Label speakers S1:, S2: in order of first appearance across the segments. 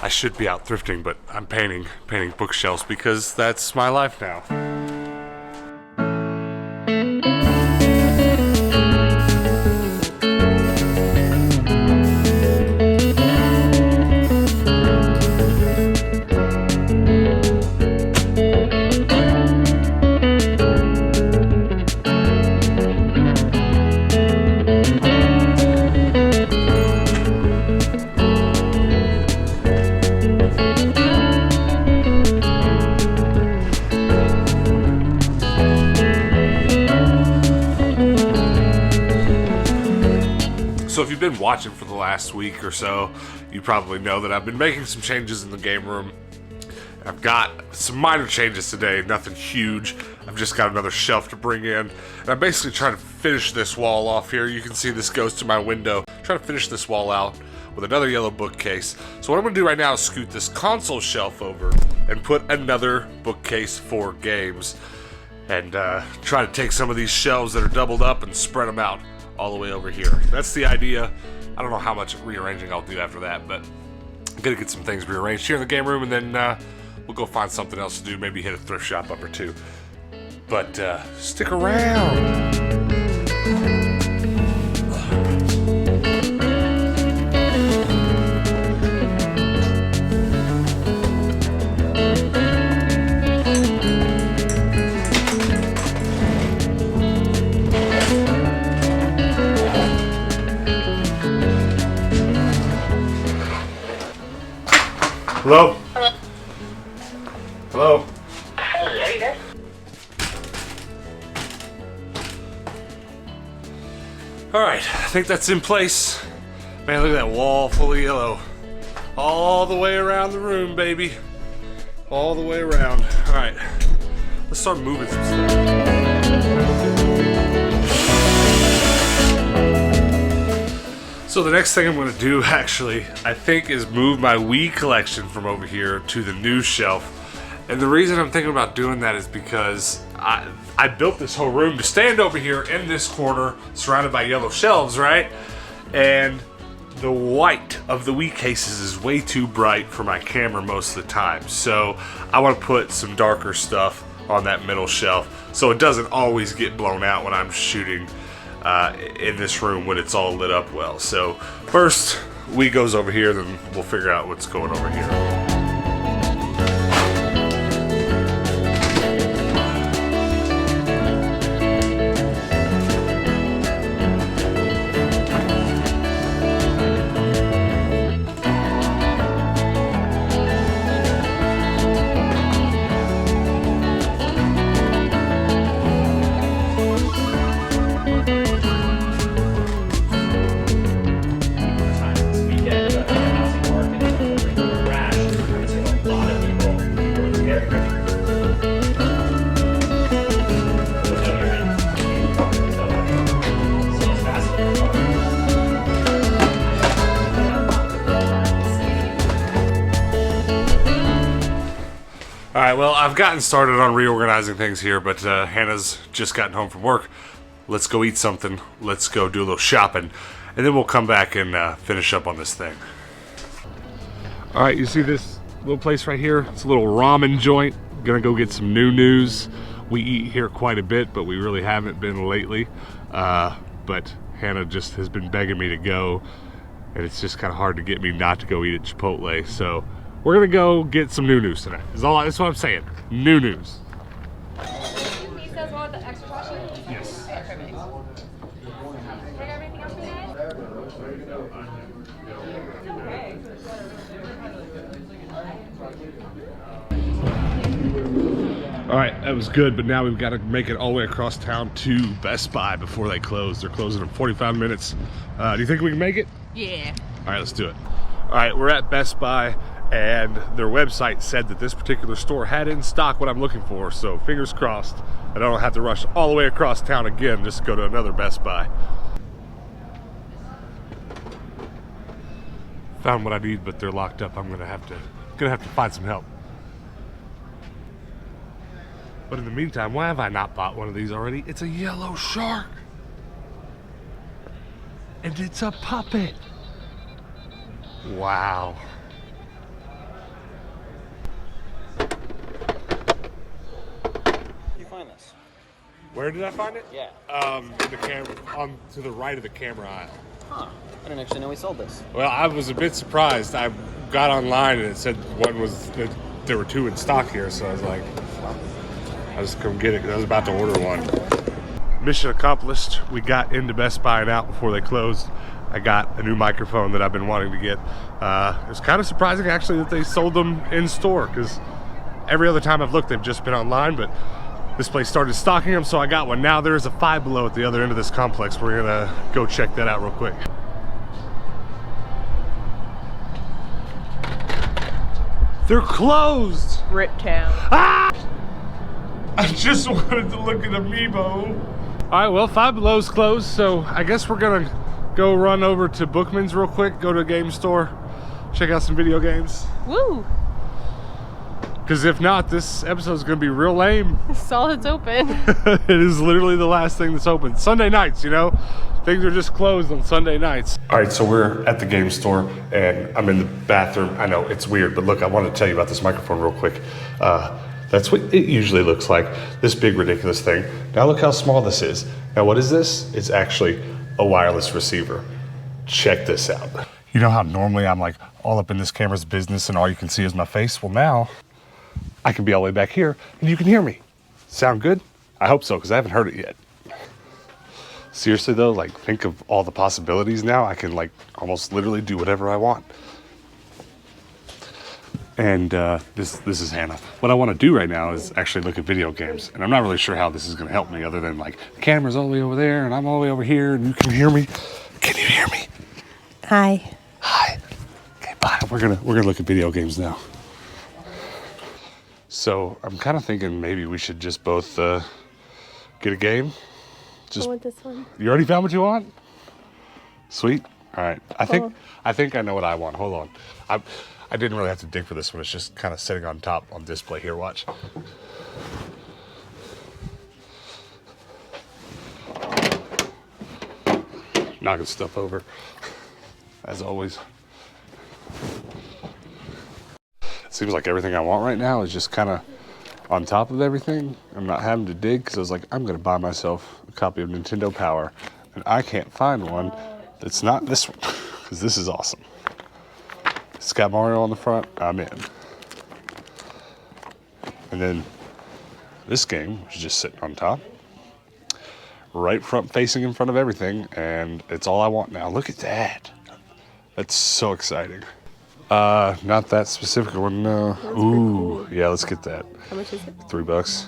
S1: I should be out thrifting, but I'm painting bookshelves because that's my life now. So if you've been watching for the last week or so, you probably know that I've been making some changes in the game room. I've got some minor changes today, nothing huge. I've just got another shelf to bring in. And I'm basically trying to finish this wall off here. You can see this goes to my window. I'm trying to finish this wall out with another yellow bookcase. So what I'm going to do right now is scoot this console shelf over and put another bookcase for games. And try to take some of these shelves that are doubled up and spread them out all the way over here. That's the idea. I don't know how much rearranging I'll do after that, but I'm gonna get some things rearranged here in the game room, and then we'll go find something else to do, maybe hit a thrift shop up or two. But stick around. Hello? Hello? Alright, I think that's in place. Man, look at that wall full of yellow. All the way around the room, baby. All the way around. Alright, let's start moving some stuff. So the next thing I'm going to do, actually, I think, is move my Wii collection from over here to the new shelf. And the reason I'm thinking about doing that is because I built this whole room to stand over here in this corner, surrounded by yellow shelves, right? And the white of the Wii cases is way too bright for my camera most of the time. So I want to put some darker stuff on that middle shelf so it doesn't always get blown out when I'm shooting in this room when it's all lit up well. So first Wii goes over here, then we'll figure out what's going over here. Alright, well, I've gotten started on reorganizing things here, but Hannah's just gotten home from work. Let's go eat something. Let's go do a little shopping. And then we'll come back and finish up on this thing. Alright, you see this little place right here? It's a little ramen joint. Gonna go get some new news. We eat here quite a bit, but we really haven't been lately. But Hannah just has been begging me to go, and it's just kind of hard to get me not to go eat at Chipotle. So we're gonna go get some new news tonight. That's what I'm saying. New news.
S2: These as well with the extra washing?
S1: Yes.
S2: Okay, perfect. Can I get everything else for you guys?
S1: All right, that was good, but now we've got to make it all the way across town to Best Buy before they close. They're closing in 45 minutes. Do you think we can make it?
S2: Yeah.
S1: All right, let's do it. All right, we're at Best Buy, and their website said that this particular store had in stock what I'm looking for, so fingers crossed I don't have to rush all the way across town again just to go to another Best Buy. Found what I need, but they're locked up. I'm gonna have to find some help. But in the meantime, why have I not bought one of these already? It's a yellow shark. And it's a puppet. Wow.
S3: find this?
S1: Where did I find it?
S3: Yeah.
S1: In the camera, on to the right of the camera aisle.
S3: Huh. I didn't actually know we sold this.
S1: Well, I was a bit surprised. I got online and it said there were 2 in stock here, so I was like, I just come get it because I was about to order one. Mission accomplished. We got into Best Buy and out before they closed. I got a new microphone that I've been wanting to get. It was kind of surprising actually that they sold them in store, because every other time I've looked they've just been online, but this place started stocking them, so I got one. Now there's a Five Below at the other end of this complex. We're gonna go check that out real quick. They're closed!
S2: Rip Town.
S1: Ah! I just wanted to look at Amiibo. All right, well, Five Below's closed, so I guess we're gonna go run over to Bookman's real quick, go to a game store, check out some video games.
S2: Woo!
S1: Because if not, this episode's gonna be real lame.
S2: This is all that's open.
S1: It is literally the last thing that's open. Sunday nights, you know? Things are just closed on Sunday nights. All right, so we're at the game store and I'm in the bathroom. I know, it's weird, but look, I wanted to tell you about this microphone real quick. That's what it usually looks like, this big ridiculous thing. Now look how small this is. Now what is this? It's actually a wireless receiver. Check this out. You know how normally I'm like all up in this camera's business and all you can see is my face? Well now, I can be all the way back here and you can hear me. Sound good? I hope so, because I haven't heard it yet. Seriously though, like think of all the possibilities now. I can like almost literally do whatever I want. And this is Hannah. What I want to do right now is actually look at video games. And I'm not really sure how this is going to help me other than like the camera's all the way over there and I'm all the way over here and you can hear me. Can you hear me?
S2: Hi.
S1: Hi. Okay, bye. We're gonna look at video games now. So I'm kind of thinking maybe we should just both get a game.
S2: I want this one.
S1: You already found what you want? Sweet. All right. I think I know what I want. Hold on. I didn't really have to dig for this one. It's just kind of sitting on top on display here. Watch. Knocking stuff over, as always. It seems like everything I want right now is just kind of on top of everything. I'm not having to dig because I was like, I'm going to buy myself a copy of Nintendo Power. And I can't find one that's not this one, because this is awesome. It's got Mario on the front, I'm in. And then this game is just sitting on top, right front facing in front of everything, and it's all I want now. Look at that. That's so exciting. Not that specific one, no. Ooh, cool. Yeah, let's get that.
S2: How much is it?
S1: $3.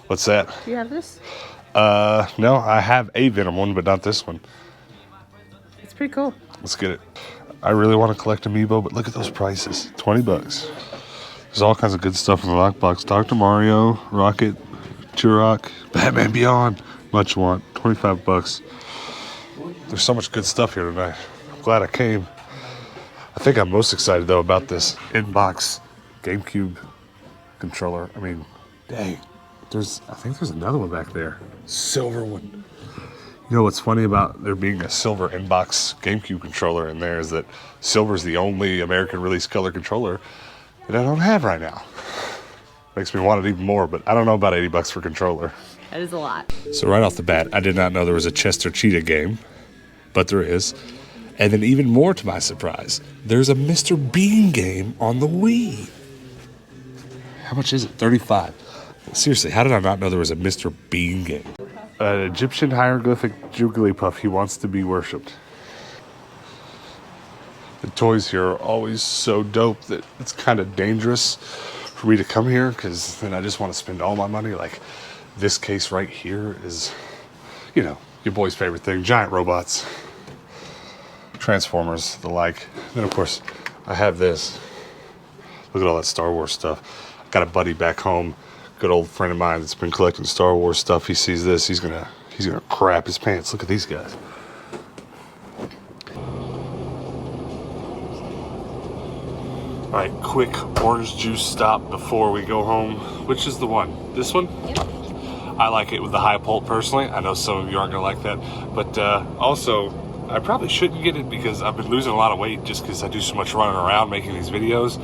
S1: What's that?
S2: Do you have this?
S1: No, I have a Venom one, but not this one.
S2: It's pretty cool.
S1: Let's get it. I really want to collect Amiibo, but look at those prices. $20. There's all kinds of good stuff in the lockbox. Dr. Mario, Rocket, Turok, Batman Beyond. Much want. $25. There's so much good stuff here tonight. I'm glad I came. I think I'm most excited though about this inbox GameCube controller. I mean, dang. I think there's another one back there. Silver one. You know what's funny about there being a silver inbox GameCube controller in there is that silver's the only American release color controller that I don't have right now. Makes me want it even more, but I don't know about $80 for controller.
S2: That is a lot.
S1: So right off the bat, I did not know there was a Chester Cheetah game, but there is. And then even more to my surprise, there's a Mr. Bean game on the Wii. How much is it? $35. Seriously, how did I not know there was a Mr. Bean game? An Egyptian hieroglyphic Jigglypuff. He wants to be worshipped. The toys here are always so dope that it's kind of dangerous for me to come here, because then I just want to spend all my money. Like this case right here is, you know, your boy's favorite thing, giant robots, Transformers, the like. Then of course I have this. Look at all that Star Wars stuff. I got a buddy back home, good old friend of mine that's been collecting Star Wars stuff. He sees this, he's gonna crap his pants. Look at these guys. All right, quick orange juice stop before we go home. Which is the one? This one?
S2: Yep.
S1: I like it with the high pulp personally. I know some of you aren't gonna like that, but also I probably shouldn't get it because I've been losing a lot of weight just because I do so much running around making these videos.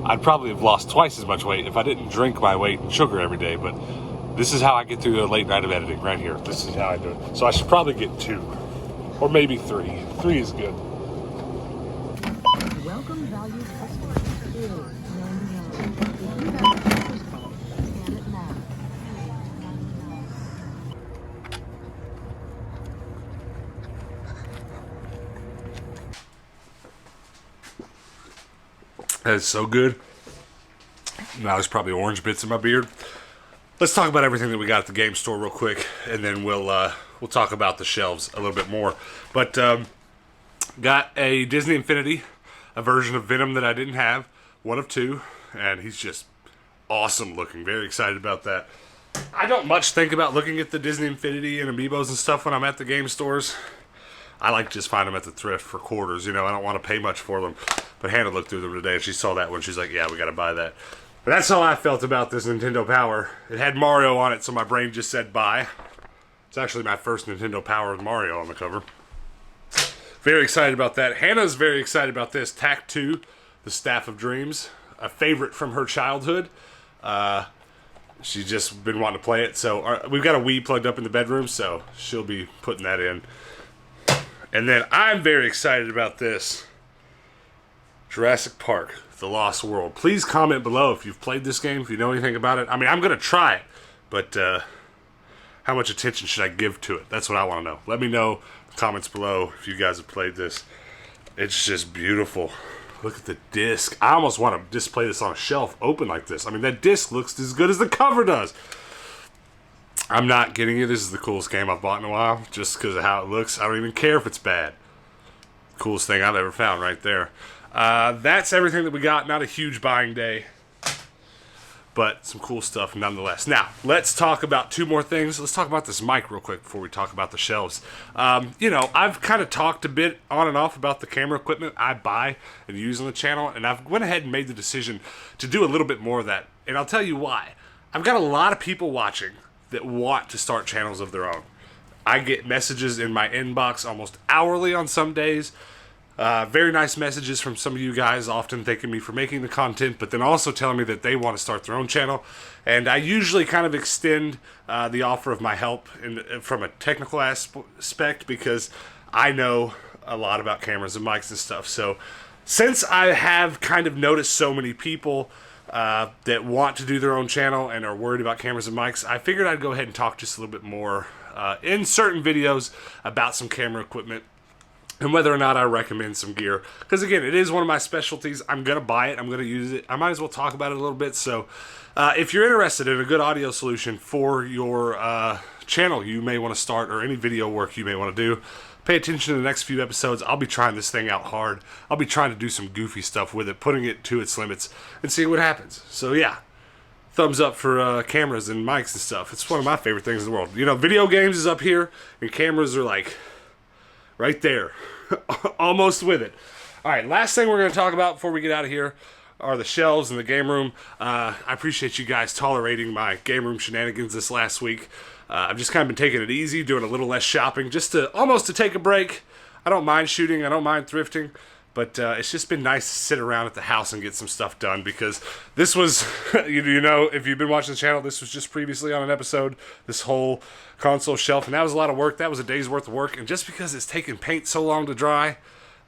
S1: I'd probably have lost twice as much weight if I didn't drink my weight in sugar every day, but This is how I get through a late night of editing right here. This is how I do it. So I should probably get 2 or maybe 3. 3 is good.
S4: Welcome valued customer is 99. If you have a purchase card, scan it now.
S1: That is so good. Now there's probably orange bits in my beard. Let's talk about everything that we got at the game store real quick, and then we'll talk about the shelves a little bit more. But got a Disney Infinity, a version of Venom that I didn't have, one of 2, and he's just awesome looking. Very excited about that. I don't much think about looking at the Disney Infinity and Amiibos and stuff when I'm at the game stores. I like to just find them at the thrift for quarters, you know. I don't want to pay much for them. But Hannah looked through them today, and she saw that one. She's like, yeah, we got to buy that. But that's how I felt about this Nintendo Power. It had Mario on it, so my brain just said buy. It's actually my first Nintendo Power with Mario on the cover. Very excited about that. Hannah's very excited about this. Tac 2, the Staff of Dreams. A favorite from her childhood. She's just been wanting to play it. So we've got a Wii plugged up in the bedroom, so she'll be putting that in. And then I'm very excited about this. Jurassic Park, The Lost World. Please comment below if you've played this game, if you know anything about it. I mean, I'm going to try it, but how much attention should I give to it? That's what I want to know. Let me know in the comments below if you guys have played this. It's just beautiful. Look at the disc. I almost want to display this on a shelf open like this. I mean, that disc looks as good as the cover does. I'm not kidding you. This is the coolest game I've bought in a while, just because of how it looks. I don't even care if it's bad. Coolest thing I've ever found right there. That's everything that we got. Not a huge buying day, but some cool stuff nonetheless. Now, let's talk about 2 more things. Let's talk about this mic real quick before we talk about the shelves. You know, I've kind of talked a bit on and off about the camera equipment I buy and use on the channel, and I've went ahead and made the decision to do a little bit more of that. And I'll tell you why. I've got a lot of people watching that want to start channels of their own. I get messages in my inbox almost hourly on some days. Very nice messages from some of you guys, often thanking me for making the content, but then also telling me that they want to start their own channel. And I usually kind of extend the offer of my help from a technical aspect, because I know a lot about cameras and mics and stuff. So since I have kind of noticed so many people that want to do their own channel and are worried about cameras and mics, I figured I'd go ahead and talk just a little bit more in certain videos about some camera equipment and whether or not I recommend some gear. Because again, it is one of my specialties. I'm going to buy it. I'm going to use it. I might as well talk about it a little bit. So if you're interested in a good audio solution for your channel you may want to start, or any video work you may want to do, pay attention to the next few episodes. I'll be trying this thing out hard. I'll be trying to do some goofy stuff with it, putting it to its limits, and seeing what happens. So yeah, thumbs up for cameras and mics and stuff. It's one of my favorite things in the world. You know, video games is up here, and cameras are like right there, almost with it. All right, last thing we're going to talk about before we get out of here are the shelves in the game room. I appreciate you guys tolerating my game room shenanigans this last week. I've just kind of been taking it easy, doing a little less shopping, just to almost to take a break. I don't mind shooting, I don't mind thrifting, but it's just been nice to sit around at the house and get some stuff done, because this was, you know, if you've been watching the channel, this was just previously on an episode, this whole console shelf, and that was a lot of work. That was a day's worth of work, and just because it's taken paint so long to dry,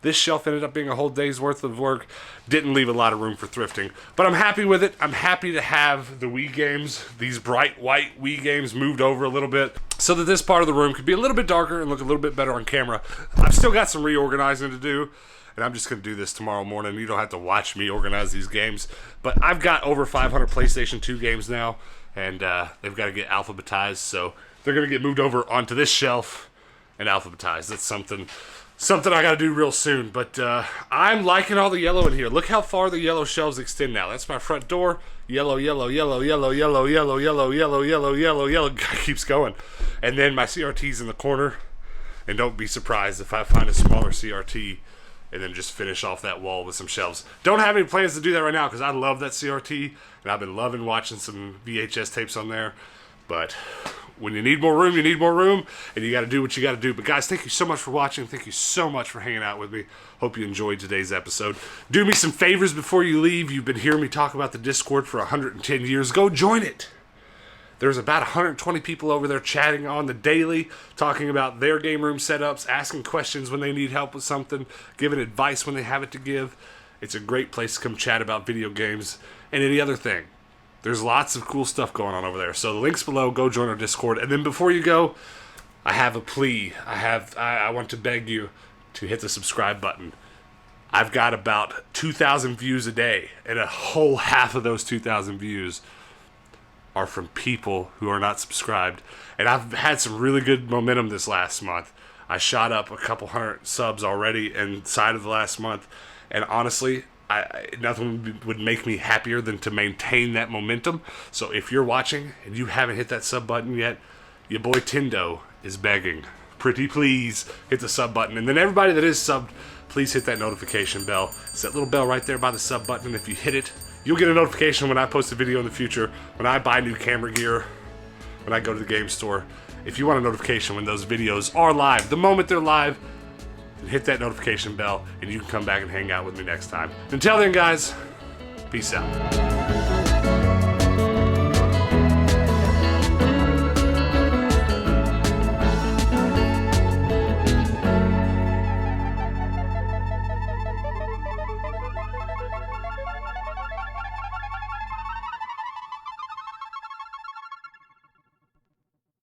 S1: this shelf ended up being a whole day's worth of work. Didn't leave a lot of room for thrifting. But I'm happy with it. I'm happy to have the Wii games, these bright white Wii games, moved over a little bit so that this part of the room could be a little bit darker and look a little bit better on camera. I've still got some reorganizing to do, and I'm just going to do this tomorrow morning. You don't have to watch me organize these games. But I've got over 500 PlayStation 2 games now, and they've got to get alphabetized, so they're going to get moved over onto this shelf and alphabetized. That's something I gotta do real soon, but I'm liking all the yellow in here. Look how far the yellow shelves extend now. That's my front door. Yellow, yellow, yellow, yellow, yellow, yellow, yellow, yellow, yellow, yellow, yellow. Keeps going. And then my CRT's in the corner. And don't be surprised if I find a smaller CRT and then just finish off that wall with some shelves. Don't have any plans to do that right now, because I love that CRT, and I've been loving watching some VHS tapes on there. But when you need more room, you need more room, and you got to do what you got to do. But guys, thank you so much for watching. Thank you so much for hanging out with me. Hope you enjoyed today's episode. Do me some favors before you leave. You've been hearing me talk about the Discord for 110 years. Go join it. There's about 120 people over there chatting on the daily, talking about their game room setups, asking questions when they need help with something, giving advice when they have it to give. It's a great place to come chat about video games and any other thing. There's lots of cool stuff going on over there. So the link's below. Go join our Discord. And then before you go, I have a plea. I want to beg you to hit the subscribe button. I've got about 2,000 views a day, and a whole half of those 2,000 views are from people who are not subscribed. And I've had some really good momentum this last month. I shot up a couple hundred subs already inside of the last month, and honestly, nothing would make me happier than to maintain that momentum. So if you're watching and you haven't hit that sub button yet, your boy Tindo is begging. Pretty please hit the sub button. And then everybody that is subbed, please hit that notification bell. It's that little bell right there by the sub button. And if you hit it, you'll get a notification when I post a video in the future, when I buy new camera gear, when I go to the game store. If you want a notification when those videos are live, the moment they're live, then hit that notification bell and you can come back and hang out with me next time. Until then, guys, peace out.